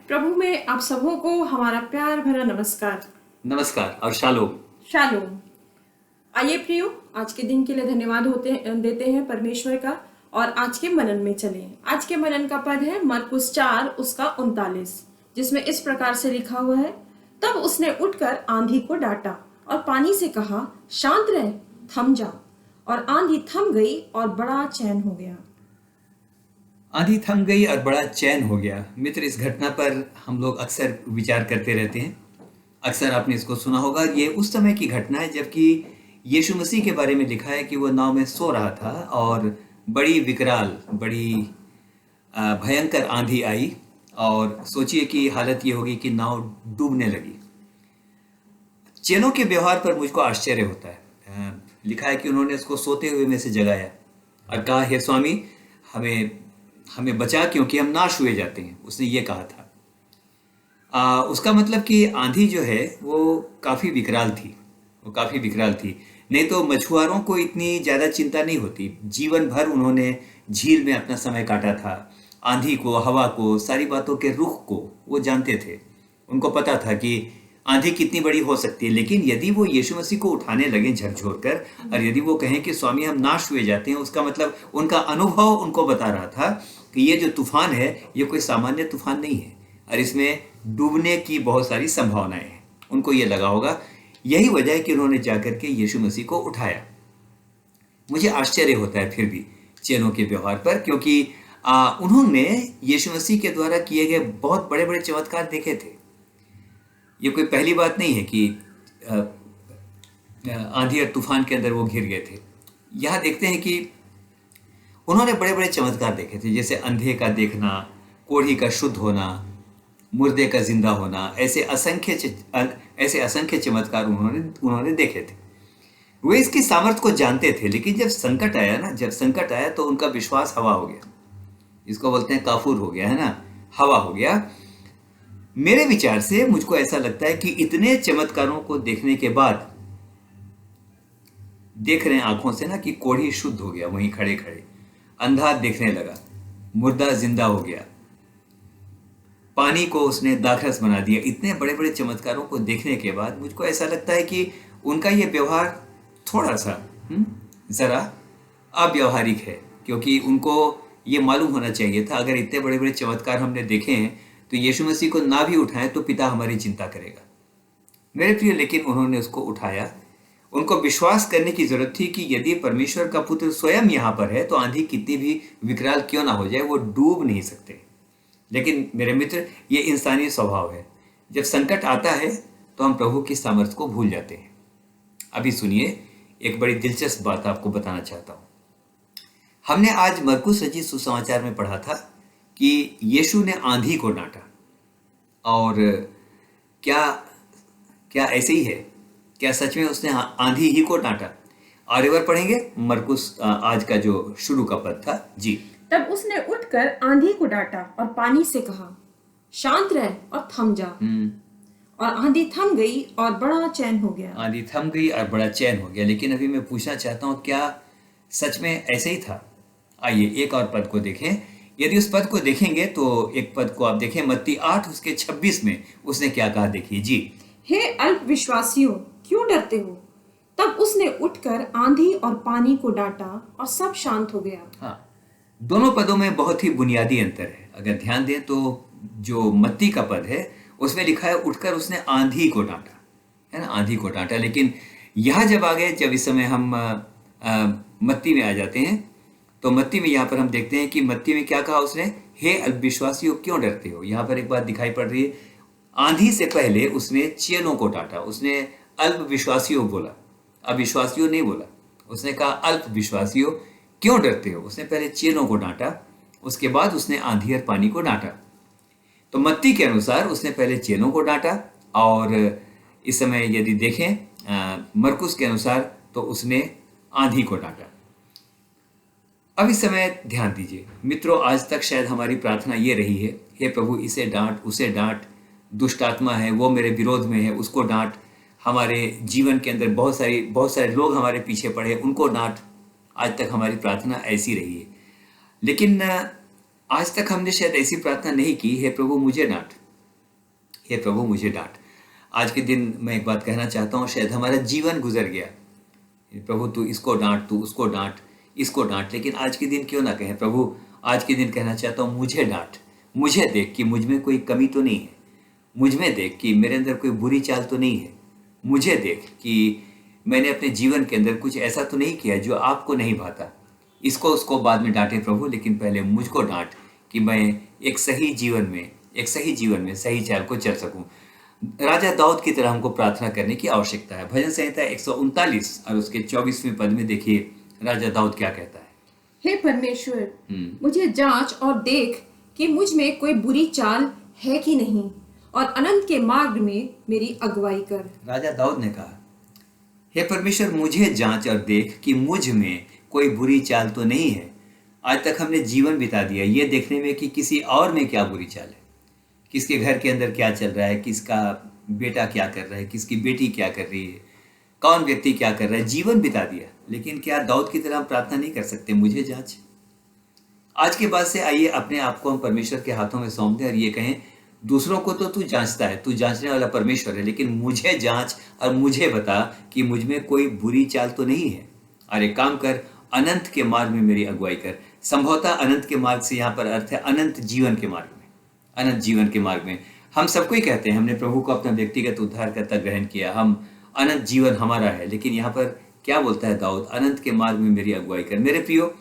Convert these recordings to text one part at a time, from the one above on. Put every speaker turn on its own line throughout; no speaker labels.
प्रभु में आप सबों को हमारा प्यार भरा नमस्कार।
नमस्कार और शालोम।
शालोम। आइए प्रियो, आज के दिन के लिए धन्यवाद देते हैं परमेश्वर का और आज के मनन में चले। आज के मनन का पद है मरकुस 4 उसका 39, जिसमें इस प्रकार से लिखा हुआ है, तब उसने उठकर आंधी को डांटा और पानी से कहा, शांत रह, थम जा। और आंधी थम गई और बड़ा चैन हो गया।
आंधी थम गई और बड़ा चैन हो गया। मित्र, इस घटना पर हम लोग अक्सर विचार करते रहते हैं। अक्सर आपने इसको सुना होगा। ये उस समय की घटना है जबकि यीशु मसीह के बारे में लिखा है कि वो नाव में सो रहा था और बड़ी विकराल, बड़ी भयंकर आंधी आई और सोचिए कि हालत ये होगी कि नाव डूबने लगी। चेलों के व्यवहार पर मुझको आश्चर्य होता है। लिखा है कि उन्होंने उसको सोते हुए में से जगाया और कहा, हे स्वामी, हमें हमें बचा, क्योंकि हम नाश हुए जाते हैं। उसने ये कहा था। उसका मतलब कि आंधी जो है वो काफ़ी विकराल थी। वो काफ़ी विकराल थी। नहीं तो मछुआरों को इतनी ज़्यादा चिंता नहीं होती। जीवन भर उन्होंने झील में अपना समय काटा था। आंधी को, हवा को, सारी बातों के रुख को वो जानते थे। उनको पता था कि आंधी कितनी बड़ी हो सकती है। लेकिन यदि वो यीशु मसीह को उठाने लगे झकझोर कर और यदि वो कहें कि स्वामी हम नाश हुए जाते हैं, उसका मतलब उनका अनुभव उनको बता रहा था कि ये जो तूफान है ये कोई सामान्य तूफान नहीं है और इसमें डूबने की बहुत सारी संभावनाएं हैं। उनको ये लगा होगा। यही वजह है कि उन्होंने जाकर के यीशु मसीह को उठाया। मुझे आश्चर्य होता है फिर भी चेलों के व्यवहार पर, क्योंकि उन्होंने यीशु मसीह के द्वारा किए गए बहुत बड़े बड़े चमत्कार देखे थे। ये कोई पहली बात नहीं है कि आंधी और तूफान के अंदर वो घिर गए थे। यहाँ देखते हैं कि उन्होंने बड़े बड़े चमत्कार देखे थे, जैसे अंधे का देखना, कोढ़ी का शुद्ध होना, मुर्दे का जिंदा होना। ऐसे असंख्य चमत्कार उन्होंने देखे थे। वे इसकी सामर्थ्य को जानते थे। लेकिन जब संकट आया तो उनका विश्वास हवा हो गया। इसको बोलते हैं काफूर हो गया, है ना, हवा हो गया। मेरे विचार से मुझको ऐसा लगता है कि इतने चमत्कारों को देखने के बाद देख रहे हैं आंखों से ना कि कोढ़ी शुद्ध हो गया वहीं खड़े खड़े, अंधा देखने लगा, मुर्दा जिंदा हो गया, पानी को उसने दाखरस बना दिया। इतने बड़े बड़े चमत्कारों को देखने के बाद मुझको ऐसा लगता है कि उनका ये व्यवहार थोड़ा सा जरा अव्यावहारिक है, क्योंकि उनको ये मालूम होना चाहिए था अगर इतने बड़े बड़े चमत्कार हमने देखे हैं तो यीशु मसीह को ना भी उठाएं तो पिता हमारी चिंता करेगा। मेरे प्रिय, लेकिन उन्होंने उसको उठाया। उनको विश्वास करने की जरूरत थी कि यदि परमेश्वर का पुत्र स्वयं यहाँ पर है तो आंधी कितनी भी विकराल क्यों ना हो जाए, वो डूब नहीं सकते। लेकिन मेरे मित्र, ये इंसानी स्वभाव है। जब संकट आता है तो हम प्रभु की सामर्थ्य को भूल जाते हैं। अभी सुनिए, एक बड़ी दिलचस्प बात आपको बताना चाहता हूँ। हमने आज मरकुस रचित सुसमाचार में पढ़ा था कि यीशु ने आंधी को डांटा। और क्या क्या ऐसे ही है? क्या सच में उसने आंधी ही को डांटा? और एक बार पढ़ेंगे मरकुस आज का जो शुरू का पद था। जी।
तब उसने उठकर आंधी को डांटा और पानी से कहा, शांत रह और थम जा। और आंधी थम गई और बड़ा चैन हो गया।
आंधी थम गई और बड़ा चैन हो गया। लेकिन अभी मैं पूछना चाहता हूँ, क्या सच में ऐसे ही था? आइए एक और पद को देखें। यदि उस पद को देखेंगे तो एक पद को आप देखें, मत्ती 8 उसके 26 में उसने क्या कहा, देखिए जी।
हे अल्प विश्वासियों, क्यों डरते हो? तब उसने उठकर आंधी और पानी को डांटा और सब शांत हो गया।
हाँ, दोनों पदों में बहुत ही बुनियादी अंतर है। अगर ध्यान दें तो जो मत्ती का पद है उसमें लिखा है उठकर उसने आंधी को डांटा, है ना, आंधी को डांटा। लेकिन यहाँ जब आ गए, जब इस समय हम मत्ती में आ जाते हैं तो मत्ती में यहाँ पर हम देखते हैं कि मत्ती में क्या कहा उसने, हे अल्पविश्वासियों क्यों डरते हो। यहाँ पर एक बात दिखाई पड़ रही है, आंधी से पहले उसने चेलों को डांटा। उसने अल्पविश्वासियों बोला, अविश्वासियों नहीं बोला। उसने कहा अल्पविश्वासियों क्यों डरते हो। उसने पहले चेलों को डांटा, उसके बाद उसने आंधी और पानी को डांटा। तो मत्ती के अनुसार उसने पहले चेलों को डांटा और इस समय यदि देखें मरकुस के अनुसार तो उसने आंधी को डांटा। अब इस समय ध्यान दीजिए मित्रों, आज तक शायद हमारी प्रार्थना ये रही है, हे प्रभु इसे डांट, उसे डांट, दुष्ट आत्मा है वो मेरे विरोध में है उसको डांट। हमारे जीवन के अंदर बहुत सारे लोग हमारे पीछे पड़े, उनको डांट। आज तक हमारी प्रार्थना ऐसी रही है। लेकिन आज तक हमने शायद ऐसी प्रार्थना नहीं की, हे प्रभु मुझे डांट, हे प्रभु मुझे डांट। आज के दिन मैं एक बात कहना चाहता हूँ, शायद हमारा जीवन गुजर गया, प्रभु तू इसको डांट, तू उसको डांट, इसको डांट, लेकिन आज के दिन क्यों ना कहें प्रभु, आज के दिन कहना चाहता हूँ मुझे डांट, मुझे देख कि मुझ में कोई कमी तो नहीं है, मुझ में देख कि मेरे अंदर कोई बुरी चाल तो नहीं है, मुझे देख कि मैंने अपने जीवन के अंदर कुछ ऐसा तो नहीं किया जो आपको नहीं भाता। इसको उसको बाद में डांटे प्रभु, लेकिन पहले मुझको डांट कि मैं एक सही जीवन में सही चाल को चल सकूं। राजा दाऊद की तरह हमको प्रार्थना करने की आवश्यकता है। भजन संहिता 139 और उसके 24वें पद में देखिए राजा दाऊद क्या कहता है।
हे परमेश्वर, मुझे जांच और देख कि मुझ में कोई बुरी चाल है कि नहीं, और अनंत के मार्ग में मेरी अगुवाई कर।
राजा दाऊद ने कहा, हे परमेश्वर मुझे जांच और देख कि मुझ में कोई बुरी चाल तो नहीं है। आज तक हमने जीवन बिता दिया ये देखने में कि किसी और में क्या बुरी चाल है, किसके घर के अंदर क्या चल रहा है, किसका बेटा क्या कर रहा है, किसकी बेटी क्या कर रही है, कौन व्यक्ति क्या कर रहा है, जीवन बिता दिया। लेकिन क्या दाऊद की तरह हम प्रार्थना नहीं कर सकते, मुझे जांच। आज के बाद से आइए अपने आप को हम परमेश्वर के हाथों में सौंप दें और ये कहें, दूसरों को तो तू जांचता है, तू जांचने वाला परमेश्वर है, लेकिन मुझे जांच और मुझे बता कि मुझ में कोई बुरी चाल तो नहीं है। और एक काम कर, अनंत के मार्ग में मेरी अगुवाई कर। संभवतः अनंत के मार्ग से यहाँ पर अर्थ है अनंत जीवन के मार्ग में। अनंत जीवन के मार्ग में हम सबको ही कहते हैं, हमने प्रभु को अपना व्यक्तिगत उद्धारकर्ता ग्रहण किया, हम अनंत जीवन हमारा है, लेकिन यहाँ पर क्या बोलता है दाऊद, अनंत के मार्ग में मेरी अगुवाई कर। मेरे प्रियो,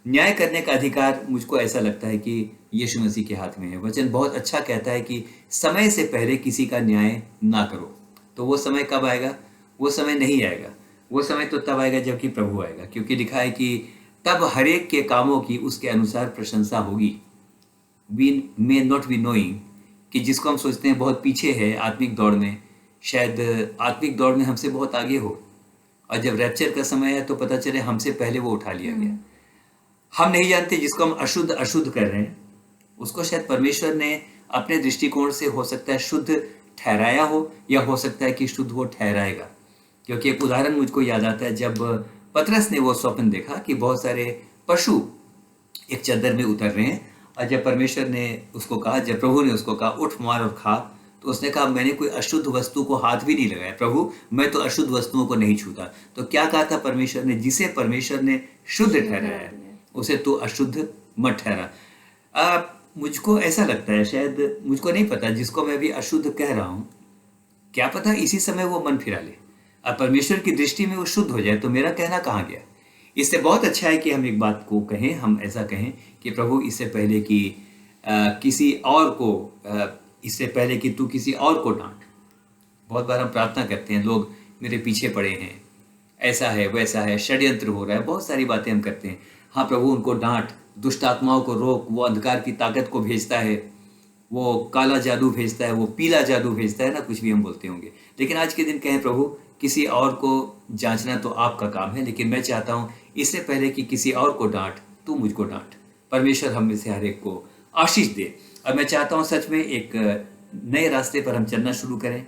न्याय करने का अधिकार मुझको ऐसा लगता है कि यीशु मसीह के हाथ में है। वचन बहुत अच्छा कहता है कि समय से पहले किसी का न्याय ना करो। तो वो समय कब आएगा? वो समय नहीं आएगा, वो समय तो तब आएगा जबकि प्रभु आएगा, क्योंकि लिखा है कि तब हरेक के कामों की उसके अनुसार प्रशंसा होगी। We may not be knowing कि जिसको हम सोचते हैं बहुत पीछे है आत्मिक दौड़ में, शायद आत्मिक दौड़ में हमसे बहुत आगे हो, और जब रैप्चर का समय है तो पता चले हमसे पहले वो उठा लिया गया। हम नहीं जानते जिसको हम अशुद्ध अशुद्ध कर रहे हैं, उसको शायद परमेश्वर ने अपने दृष्टिकोण से हो सकता है शुद्ध ठहराया हो, या हो सकता है कि शुद्ध वो ठहराएगा। क्योंकि एक उदाहरण मुझको याद आता है, जब पतरस ने वो स्वप्न देखा कि बहुत सारे पशु एक चद्दर में उतर रहे हैं, और जब परमेश्वर ने उसको कहा, जब प्रभु ने उसको कहा उठ मार और खा, तो उसने कहा मैंने कोई अशुद्ध वस्तु को हाथ भी नहीं लगाया प्रभु, मैं तो अशुद्ध वस्तुओं को नहीं छूता। तो क्या कहा था परमेश्वर ने? जिसे परमेश्वर ने शुद्ध ठहराया है उसे तो अशुद्ध मत ठहरा। मुझको ऐसा लगता है, शायद मुझको नहीं पता, जिसको मैं भी अशुद्ध कह रहा हूं, क्या पता इसी समय वो मन फिरा ले और परमेश्वर की दृष्टि में वो शुद्ध हो जाए, तो मेरा कहना कहाँ गया? इससे बहुत अच्छा है कि हम एक बात को कहें, हम ऐसा कहें कि प्रभु इससे पहले कि किसी और को इससे पहले कि तू किसी और को डांट। बहुत बार हम प्रार्थना करते हैं, लोग मेरे पीछे पड़े हैं, ऐसा है वैसा है, षड्यंत्र हो रहा है, बहुत सारी बातें हम करते हैं। हाँ प्रभु उनको डांट, दुष्ट आत्माओं को रोक, वो अंधकार की ताकत को भेजता है, वो काला जादू भेजता है, वो पीला जादू भेजता है ना, कुछ भी हम बोलते होंगे। लेकिन आज के दिन कहें प्रभु किसी और को जांचना तो आपका काम है, लेकिन मैं चाहता हूँ इससे पहले कि किसी और को डांट, तू मुझको डांट। परमेश्वर हम में से हर एक को आशीष दे। और मैं चाहता हूँ सच में एक नए रास्ते पर हम चलना शुरू करें,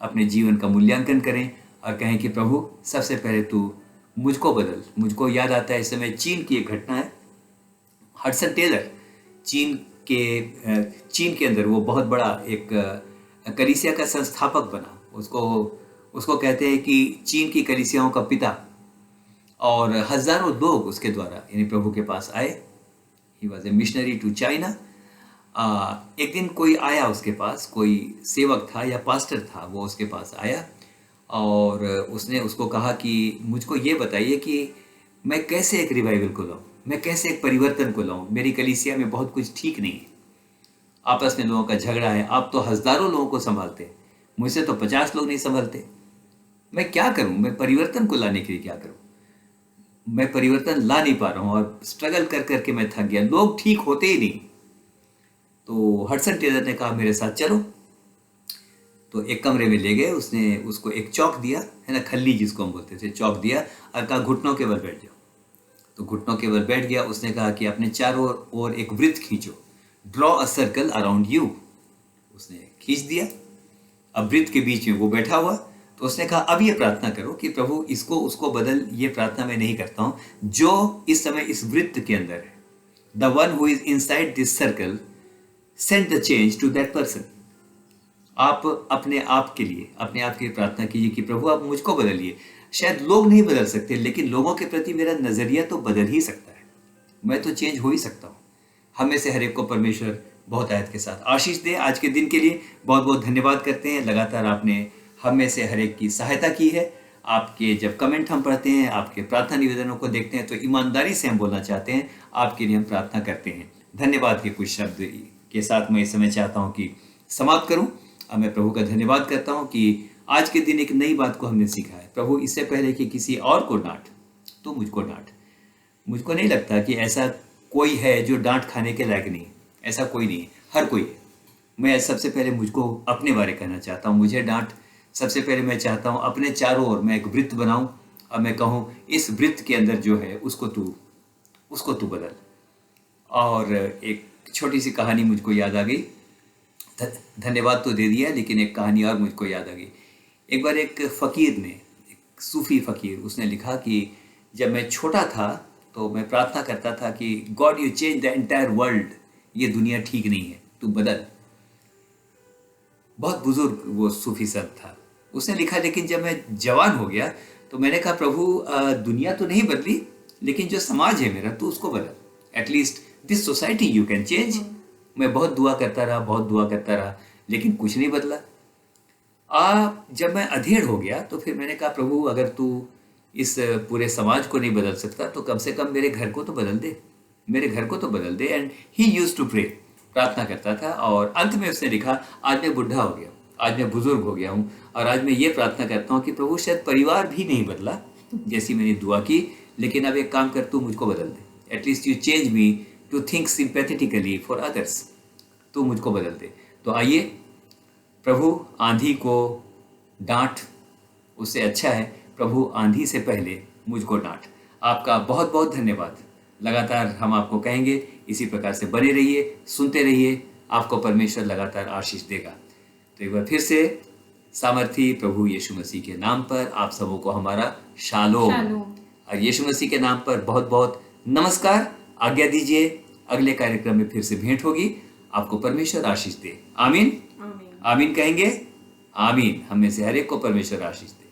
अपने जीवन का मूल्यांकन करें और कहें कि प्रभु सबसे पहले तू मुझको बदल। मुझको याद आता है इस समय चीन की एक घटना है। हडसन टेलर चीन के अंदर वो बहुत बड़ा एक कलीसिया का संस्थापक बना। उसको कहते हैं कि चीन की कलीसियाओं का पिता, और हजारों लोग उसके द्वारा यानी प्रभु के पास आए। He was a missionary to China. एक दिन कोई आया उसके पास, कोई सेवक था या पास्टर था, वो उसके पास आया और उसने उसको कहा कि मुझको ये बताइए कि मैं कैसे एक रिवाइवल को लाऊं, मैं कैसे एक परिवर्तन को लाऊं। मेरी कलीसिया में बहुत कुछ ठीक नहीं है, आपस में लोगों का झगड़ा है, आप तो हजारों लोगों को संभालते, मुझसे तो 50 लोग नहीं संभालते, मैं क्या करूं, मैं परिवर्तन को लाने के लिए क्या करूं? मैं परिवर्तन ला नहीं पा रहा हूं और स्ट्रगल कर करके मैं थक गया, लोग ठीक होते ही नहीं। तो हडसन टेलर ने कहा मेरे साथ चलो। तो एक कमरे में ले गए, उसने उसको एक चौक दिया, है ना, खल्ली जिसको हम बोलते थे, चौक दिया और कहा घुटनों के बल बैठ जाओ। तो घुटनों के बल बैठ गया। उसने कहा कि अपने चारों ओर एक वृत्त खींचो, draw a circle around you. उसने खींच दिया, अब वृत्त के बीच में वो बैठा हुआ। तो उसने कहा अब ये प्रार्थना करो कि प्रभु इसको उसको बदल। ये प्रार्थना मैं नहीं करता हूं, जो इस समय इस वृत्त के अंदर है, the one who is inside this circle, send the change to that person. आप अपने आप के लिए प्रार्थना कीजिए कि प्रभु आप मुझको बदलिए। शायद लोग नहीं बदल सकते, लेकिन लोगों के प्रति मेरा नजरिया तो बदल ही सकता है। मैं तो चेंज हो ही सकता हूँ। हम में से हर एक को परमेश्वर बहुत आयत के साथ आशीष दे। आज के दिन के लिए बहुत बहुत धन्यवाद करते हैं। लगातार आपने हम में से हर एक की सहायता की है। आपके जब कमेंट हम पढ़ते हैं, आपके प्रार्थना निवेदनों को देखते हैं, तो ईमानदारी से हम बोलना चाहते हैं, आपके लिए हम प्रार्थना करते हैं। धन्यवाद के कुछ शब्द के साथ मैं इस समय चाहता हूँ कि समाप्त करूँ। अब मैं प्रभु का धन्यवाद करता हूँ कि आज के दिन एक नई बात को हमने सीखा है। प्रभु, इससे पहले कि किसी और को डांट, तो मुझको डांट। मुझको नहीं लगता कि ऐसा कोई है जो डांट खाने के लायक नहीं। ऐसा कोई नहीं, हर कोई है। मैं सबसे पहले मुझको अपने बारे कहना चाहता हूँ, मुझे डांट। सबसे पहले मैं चाहता हूँ अपने चारों ओर मैं एक वृत्त बनाऊं और मैं कहूँ इस वृत्त के अंदर जो है उसको तू बदल। और एक छोटी सी कहानी मुझको याद आ गई। धन्यवाद तो दे दिया, लेकिन एक कहानी और मुझको याद आ गई। एक बार एक फकीर ने, एक सूफी फकीर, उसने लिखा कि जब मैं छोटा था तो मैं प्रार्थना करता था कि God you change the entire world, ये दुनिया ठीक नहीं है, तू बदल। बहुत बुजुर्ग वो सूफी संत था। उसने लिखा, लेकिन जब मैं जवान हो गया तो मैंने कहा प्रभु दुनिया तो नहीं बदली, लेकिन जो समाज है मेरा, तू उसको बदल। At least this society you can change. मैं बहुत दुआ करता रहा, लेकिन कुछ नहीं बदला। जब मैं अधेड़ हो गया तो फिर मैंने कहा प्रभु अगर तू इस पूरे समाज को नहीं बदल सकता तो कम से कम मेरे घर को तो बदल दे। And he used to pray, प्रार्थना करता था। और अंत में उसने लिखा, आज मैं बुढ़ा हो गया, आज मैं बुजुर्ग हो गया हूँ, और आज मैं ये प्रार्थना करता हूँ कि प्रभु शायद परिवार भी नहीं बदला जैसी मैंने दुआ की, लेकिन अब एक काम कर, तू मुझको बदल दे। At least you change me to think sympathetically for others, तू मुझको बदल दे। तो आइए, प्रभु आंधी को डांट, उससे अच्छा है प्रभु आंधी से पहले मुझको डांट। आपका बहुत बहुत धन्यवाद। लगातार हम आपको कहेंगे इसी प्रकार से बने रहिए, सुनते रहिए, आपको परमेश्वर लगातार आशीष देगा। तो एक बार फिर से सामर्थी प्रभु यीशु मसीह के नाम पर आप सबों को हमारा शालोम। और यीशु मसीह के नाम पर बहुत बहुत नमस्कार। आज्ञा दीजिए, अगले कार्यक्रम में फिर से भेंट होगी। आपको परमेश्वर आशीष दे। आमीन। आमीन कहेंगे। आमीन। हम में से हर एक को परमेश्वर आशीष दे।